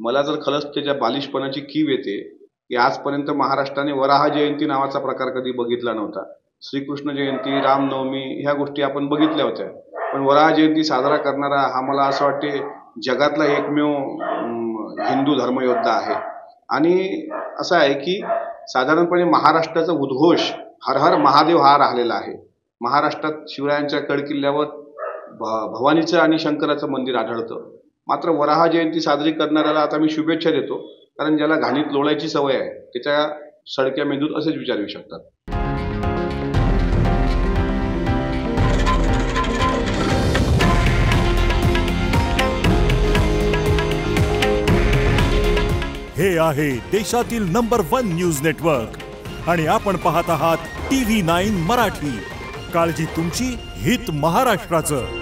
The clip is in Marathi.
मला जर खरंच त्याच्या बालिशपणाची कीव येते की आजपर्यंत महाराष्ट्राने वराह जयंती नावाचा प्रकार कधी बघितला नव्हता. श्रीकृष्ण जयंती, रामनवमी ह्या गोष्टी आपण बघितल्या होत्या, पण वराह जयंती साजरा करणारा हा मला असं वाटते जगातला एकमेव हिंदू धर्मयोद्धा आहे. आणि असं आहे की साधारणपणे महाराष्ट्राचा उद्घोष हर हर महादेव हा राहिलेला आहे. महाराष्ट्रात शिवरायांच्या गडकिल्ल्यावर भवानीचं आणि शंकराचं मंदिर आढळतं. मात्र वराह जयंती साजरी करणाऱ्याला आता मी शुभेच्छा देतो, कारण ज्याला घाणीत लोळायची सवय आहे त्याच्या सडक्या मेंदूत असेच विचार येऊ शकतात. हे आहे देशातील नंबर 1 न्यूज नेटवर्क आणि आपण पाहत आहात TV9 मराठी. काळजी तुमची, हित महाराष्ट्राचं.